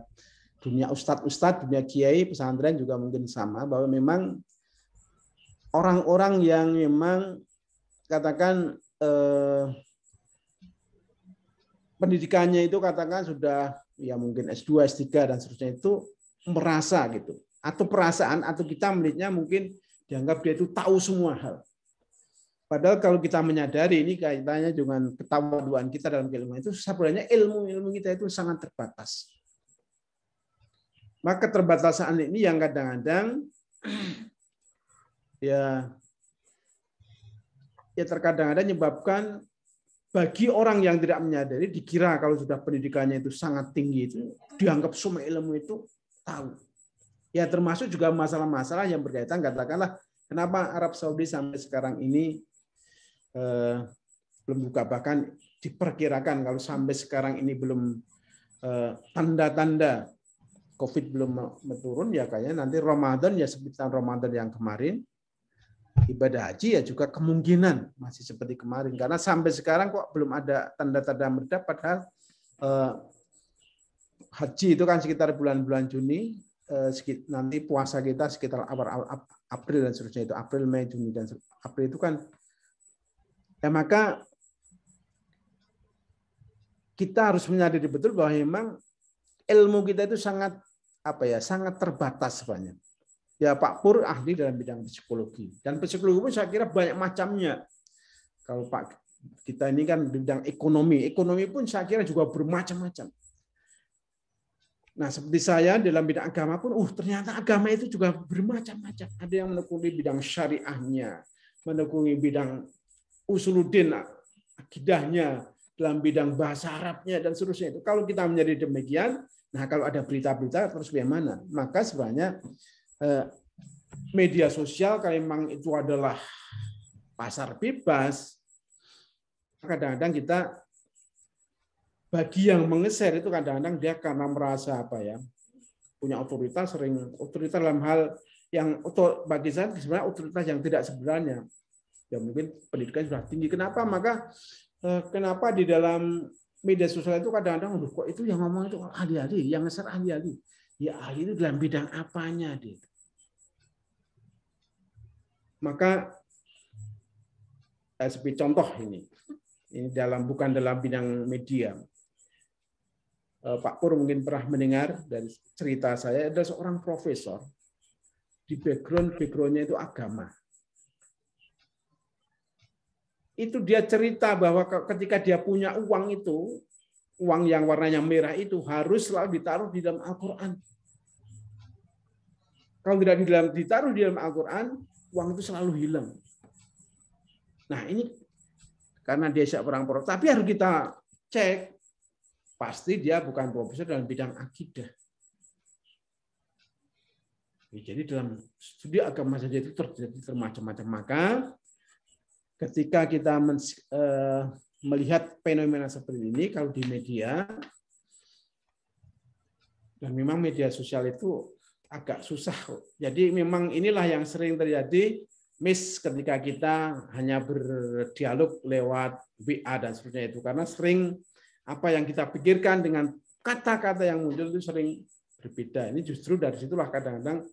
dunia ustadz, dunia kiai, pesantren juga mungkin sama, bahwa memang orang-orang yang memang katakan pendidikannya itu katakan sudah ya mungkin S2, S3 dan seterusnya itu merasa gitu, atau perasaan atau kita melihatnya mungkin dianggap dia itu tahu semua hal. Padahal kalau kita menyadari ini kaitannya dengan ketawaduan kita dalam keilmuan itu sebenarnya ilmu kita itu sangat terbatas. Maka keterbatasan ini yang kadang-kadang ya terkadang-kadang menyebabkan bagi orang yang tidak menyadari dikira kalau sudah pendidikannya itu sangat tinggi itu dianggap semua ilmu itu tahu. Ya termasuk juga masalah-masalah yang berkaitan katakanlah kenapa Arab Saudi sampai sekarang ini belum buka, bahkan diperkirakan kalau sampai sekarang ini belum tanda-tanda COVID belum menurun ya kayaknya nanti Ramadan ya seperti Ramadan yang kemarin ibadah haji ya juga kemungkinan masih seperti kemarin karena sampai sekarang kok belum ada tanda-tanda meredah padahal haji itu kan sekitar bulan-bulan Juni nanti puasa kita sekitar awal April dan seterusnya itu April, Mei, Juni dan April itu kan ya maka kita harus menyadari betul bahwa memang ilmu kita itu sangat sangat terbatas sebenarnya. Ya Pak Pur ahli dalam bidang psikologi dan psikologi pun saya kira banyak macamnya. Kalau Pak kita ini kan di bidang ekonomi pun saya kira juga bermacam-macam. Nah seperti saya dalam bidang agama pun, ternyata agama itu juga bermacam-macam. Ada yang menekuni bidang syariahnya, menekuni bidang usuluddin, akidahnya, dalam bidang bahasa Arabnya dan seterusnya itu. Kalau kita menjadi demikian, nah kalau ada berita-berita terus bagaimana? Maka sebenarnya media sosial kalau memang itu adalah pasar bebas, kadang-kadang kita bagi yang menge-share itu kadang-kadang dia karena merasa punya otoritas, otoritas dalam hal yang bagi saya sebenarnya otoritas yang tidak sebenarnya. Ya mungkin pendidikan sudah tinggi. Kenapa? Maka kenapa di dalam media sosial itu kadang-kadang, kok itu yang ngomong itu ahli-ahli, yang nge-share ahli-ahli. Ya ahli itu dalam bidang apanya dia. Maka seperti contoh ini bukan dalam bidang media. Pak Pur mungkin pernah mendengar dari cerita saya, ada seorang profesor di background-nya itu agama. Itu dia cerita bahwa ketika dia punya uang itu, uang yang warnanya merah itu harus selalu ditaruh di dalam Al-Quran. Kalau tidak ditaruh di dalam Al-Quran, uang itu selalu hilang. Nah ini karena dia seorang profesor, tapi harus kita cek, pasti dia bukan profesor dalam bidang akidah. Jadi dalam studi agama saja itu terjadi macam-macam. Maka ketika kita melihat fenomena seperti ini, kalau di media, dan memang media sosial itu agak susah. Jadi memang inilah yang sering terjadi, miss ketika kita hanya berdialog lewat WA dan seterusnya itu. Karena sering apa yang kita pikirkan dengan kata-kata yang muncul itu sering berbeda. Ini justru dari situlah kadang-kadang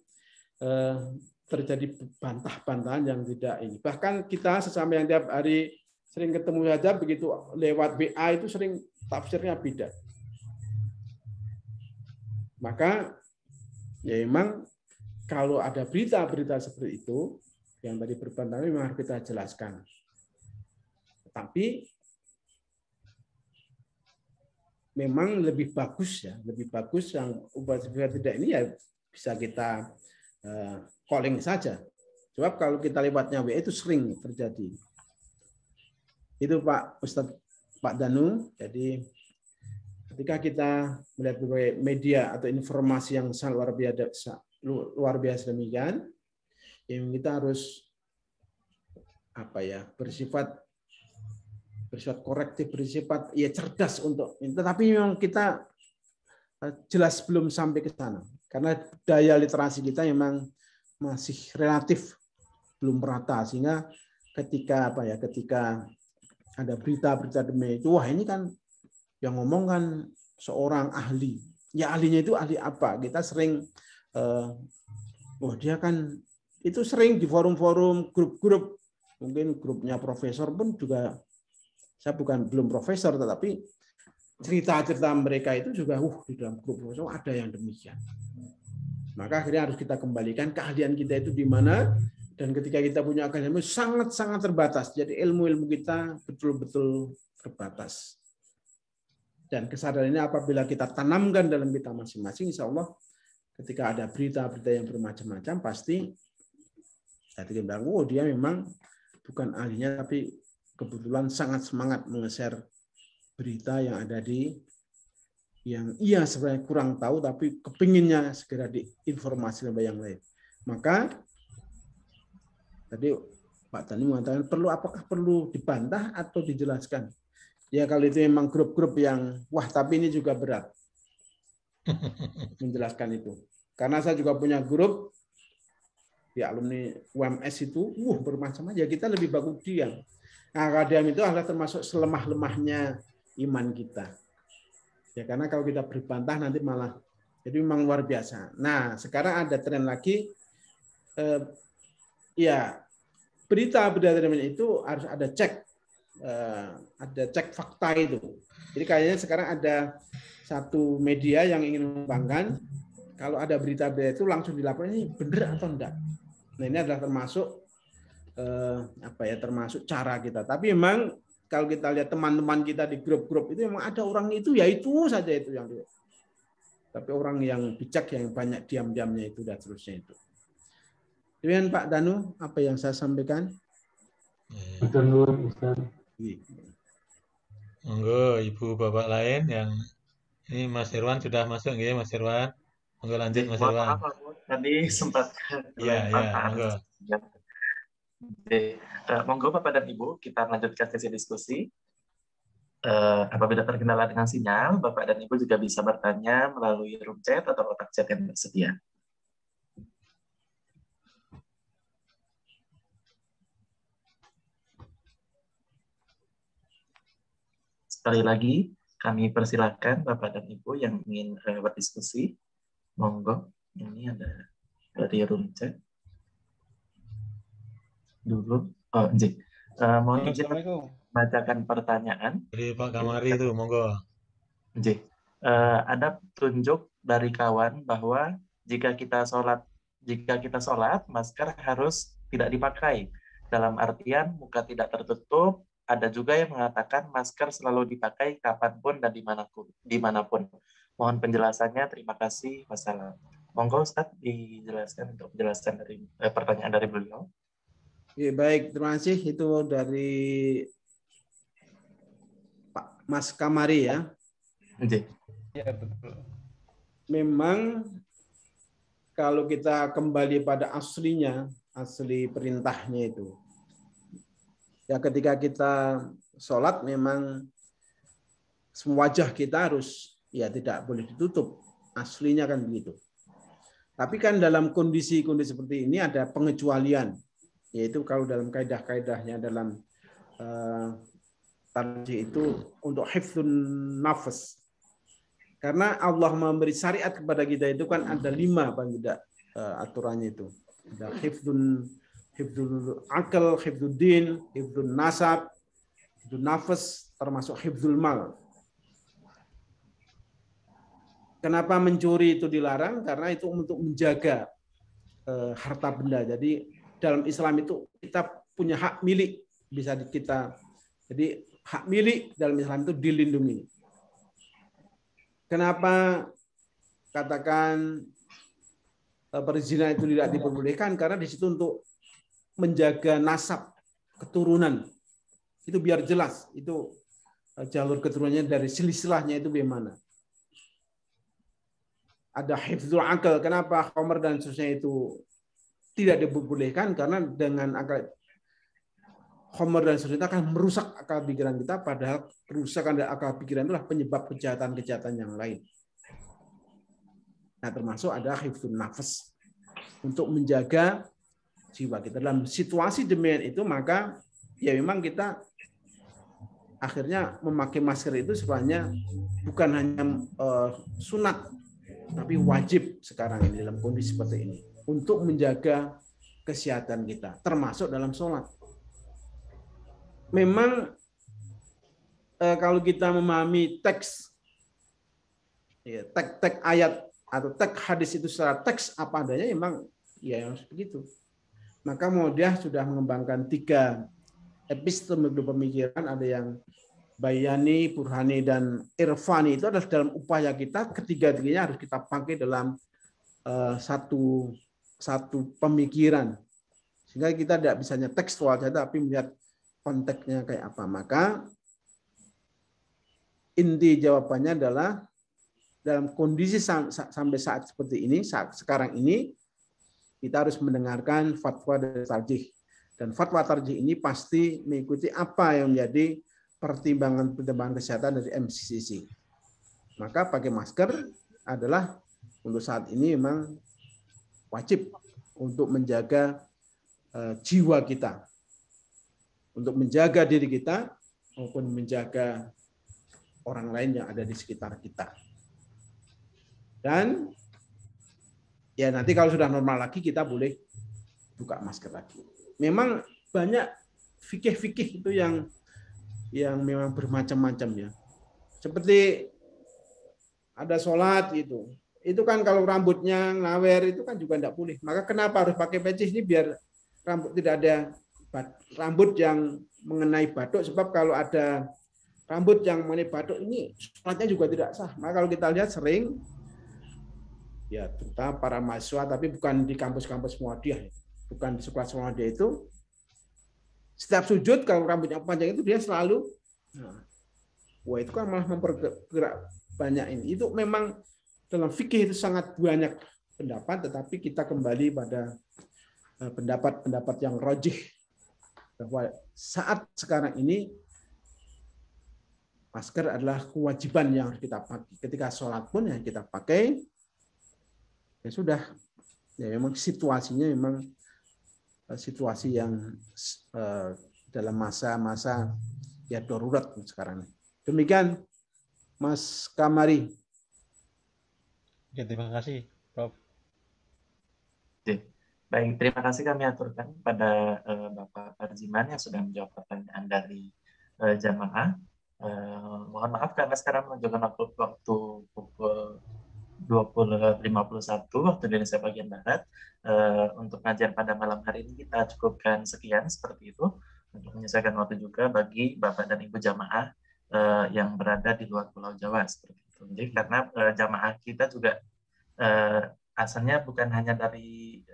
terjadi bantah-bantahan yang tidak ini. Bahkan kita sesama yang tiap hari sering ketemu saja, begitu lewat WA itu sering tafsirnya beda. Maka ya memang kalau ada berita-berita seperti itu yang tadi berbantah memang harus kita jelaskan. Tapi memang lebih bagus yang upaya tidak ini ya bisa kita calling saja. Sebab kalau kita lewatnya WA itu sering terjadi. Itu Pak Ustadz Pak Danu. Jadi ketika kita melihat berbagai media atau informasi yang sangat luar biasa demikian, yang kita harus bersifat korektif, bersifat cerdas untuk ini. Tetapi memang kita jelas belum sampai ke sana karena daya literasi kita memang masih relatif belum merata, sehingga ketika ada berita-berita demi itu, wah ini kan yang ngomong kan seorang ahli. Ya ahlinya itu ahli apa? Kita sering dia kan itu sering di forum-forum, grup-grup, mungkin grupnya profesor pun juga, saya belum profesor, tetapi cerita-cerita mereka itu juga di dalam grup profesor ada yang demikian. Maka akhirnya harus kita kembalikan keahlian kita itu di mana, dan ketika kita punya keahlian itu sangat-sangat terbatas. Jadi ilmu-ilmu kita betul-betul terbatas. Dan kesadaran ini apabila kita tanamkan dalam kita masing-masing, insya Allah ketika ada berita-berita yang bermacam-macam, pasti kita bilang, dia memang bukan ahlinya, tapi kebetulan sangat semangat menge-share berita yang ada yang ia sebenarnya kurang tahu, tapi kepinginnya segera diinformasi lebih yang lain. Maka tadi Pak Tani mengatakan apakah perlu dibantah atau dijelaskan? Ya kalau itu memang grup-grup yang tapi ini juga berat menjelaskan itu. Karena saya juga punya grup di alumni UMS itu, bermacam-macam. Ya kita lebih bagus diam. Nah, diam itu adalah termasuk selemah-lemahnya iman kita. Ya karena kalau kita berbantah nanti malah, jadi memang luar biasa. Nah sekarang ada tren lagi, berita-berita itu harus ada cek fakta itu. Jadi kayaknya sekarang ada satu media yang ingin mengembangkan kalau ada berita-berita itu langsung dilaporkan ini benar atau enggak. Nah ini adalah termasuk termasuk cara kita. Tapi memang kalau kita lihat teman-teman kita di grup-grup itu memang ada orang itu saja itu yang dia. Tapi orang yang bijak yang banyak diam-diamnya itu dan seterusnya itu. Demikian Pak Danu apa yang saya sampaikan. Betul, Ustaz. Monggo Ibu Bapak lain yang ini Mas Irwan sudah masuk nggih Mas Irwan. Monggo lanjut Mas Irwan. Maaf, tadi sempat monggo. Monggo Bapak dan Ibu, kita lanjutkan sesi diskusi. Apabila terkendala dengan sinyal, Bapak dan Ibu juga bisa bertanya melalui room chat atau kotak chat yang tersedia. Sekali lagi, Kami persilahkan Bapak dan Ibu yang ingin berdiskusi. Monggo. Ini ada dari room chat dulu. Oh, Nji. Mohon izin bacakan pertanyaan. Dari Pak Kamari itu, monggo. Nji. Ada petunjuk dari kawan bahwa jika kita sholat, masker harus tidak dipakai. Dalam artian muka tidak tertutup. Ada juga yang mengatakan masker selalu dipakai kapanpun dan dimanapun. Mohon penjelasannya. Terima kasih. Wassalam. Monggo Ustadz dijelaskan untuk penjelasan dari pertanyaan dari beliau. Ya, baik, terima kasih. Itu dari Pak Mas Kamari ya. Ya, betul. Memang kalau kita kembali pada aslinya, asli perintahnya itu, ya ketika kita sholat memang wajah kita harus ya tidak boleh ditutup, aslinya kan begitu. Tapi kan dalam kondisi-kondisi seperti ini ada pengecualian, yaitu kalau dalam kaidah-kaidahnya dalam tarjih itu untuk hifdzun nafas. Karena Allah memberi syariat kepada kita itu kan ada 5 paling tidak aturannya itu. Ada hifdzul akal, hifdzul din, hifdzul nasab, hifdzul nafas, termasuk hifdzul mal. Kenapa mencuri itu dilarang? Karena itu untuk menjaga harta benda. Jadi dalam Islam itu kita punya hak milik, bisa kita. Jadi hak milik dalam Islam itu dilindungi. Kenapa katakan perzinahan itu tidak diperbolehkan? Karena di situ untuk menjaga nasab, keturunan. Itu biar jelas. Itu jalur keturunannya dari silsilahnya itu bagaimana. Ada hifdzul akal. Kenapa khamr dan seterusnya itu tidak diperbolehkan? Karena dengan akal khamr dan seterusnya akan merusak akal pikiran kita, padahal kerusakan dari akal pikiran itulah penyebab kejahatan-kejahatan yang lain. Nah, termasuk ada hifdzun nafas untuk menjaga jiwa kita. Dalam situasi demikian itu, maka ya memang kita akhirnya memakai masker itu sebenarnya bukan hanya sunat, tapi wajib sekarang ini dalam kondisi seperti ini untuk menjaga kesehatan kita, termasuk dalam sholat. Memang kalau kita memahami teks, ya, teks ayat atau teks hadis itu secara teks apa adanya, memang ya harus begitu. Maka Muhammadiyah sudah mengembangkan 3 epistemologi pemikiran, ada yang bayani, burhani, dan irfani. Itu adalah dalam upaya kita ketiga-tiganya harus kita pakai dalam satu pemikiran, sehingga kita tidak bisa hanya tekstual saja tapi melihat konteksnya kayak apa. Maka inti jawabannya adalah dalam kondisi sampai saat seperti ini, saat sekarang ini, kita harus mendengarkan fatwa dari tarjih. Dan fatwa tarjih ini pasti mengikuti apa yang menjadi pertimbangan kesehatan dari MCCC. Maka pakai masker adalah untuk saat ini memang wajib untuk menjaga jiwa kita, untuk menjaga diri kita maupun menjaga orang lain yang ada di sekitar kita. Dan ya nanti kalau sudah normal lagi kita boleh buka masker lagi. Memang banyak fikih-fikih itu yang memang bermacam-macam ya. Seperti ada sholat itu kan kalau rambutnya ngawer itu kan juga tidak boleh. Maka kenapa harus pakai peci ini biar rambut tidak ada rambut yang mengenai batuk, sebab kalau ada rambut yang mengenai batuk ini sholatnya juga tidak sah. Maka kalau kita lihat sering ya terutama para mahasiswa, tapi bukan di kampus-kampus Muhammadiyah, bukan di sekolah Muhammadiyah itu, setiap sujud kalau rambutnya panjang itu dia selalu, wah itu kan malah mempergerak banyak ini. Itu memang dalam fikih itu sangat banyak pendapat, tetapi kita kembali pada pendapat-pendapat yang rajih bahwa saat sekarang ini masker adalah kewajiban yang harus kita pakai. Ketika sholat pun yang kita pakai, ya sudah, ya memang situasinya memang situasi yang dalam masa-masa ya darurat sekarang. Demikian Mas Kamari. Oke, terima kasih, Prof. Oke. Baik, terima kasih kami aturkan pada Bapak Parziman yang sudah menjawab pertanyaan dari jamaah. Mohon maaf karena sekarang menunjukkan waktu pukul 20.51 waktu Indonesia bagian Barat. Untuk kajian pada malam hari ini kita cukupkan sekian seperti itu untuk menyesuaikan waktu juga bagi Bapak dan Ibu jamaah yang berada di luar Pulau Jawa seperti itu. Jadi karena jamaah kita juga asalnya bukan hanya dari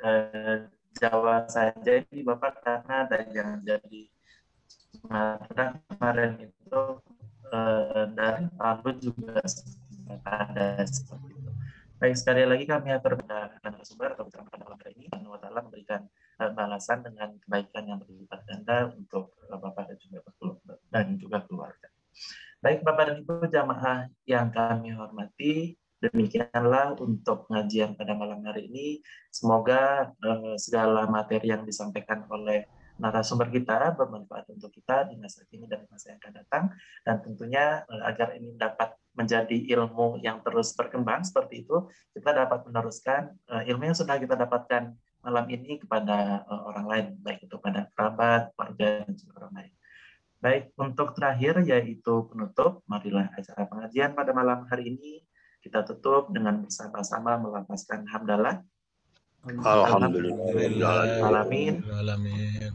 Jawa saja ini Bapak, karena ada yang dari Sumatera kemarin itu dari Palu juga ada seperti itu. Baik, sekali lagi kami atur pada narasumber atau pada malam hari ini, Allah Ta'ala memberikan balasan dengan kebaikan yang berlipat ganda untuk Bapak dan juga keluarga. Baik Bapak dan Ibu jamaah yang kami hormati, demikianlah untuk pengajian pada malam hari ini. Semoga segala materi yang disampaikan oleh narasumber kita bermanfaat untuk kita di masa kini dan masa yang akan datang, dan tentunya agar ini dapat menjadi ilmu yang terus berkembang seperti itu, kita dapat meneruskan ilmu yang sudah kita dapatkan malam ini kepada orang lain, baik itu pada kerabat, keluarga, dan juga orang lain. Baik, untuk terakhir yaitu penutup, marilah acara pengajian pada malam hari ini kita tutup dengan bersama-sama melafazkan hamdalah. Alhamdulillah. Alamin. Alamin.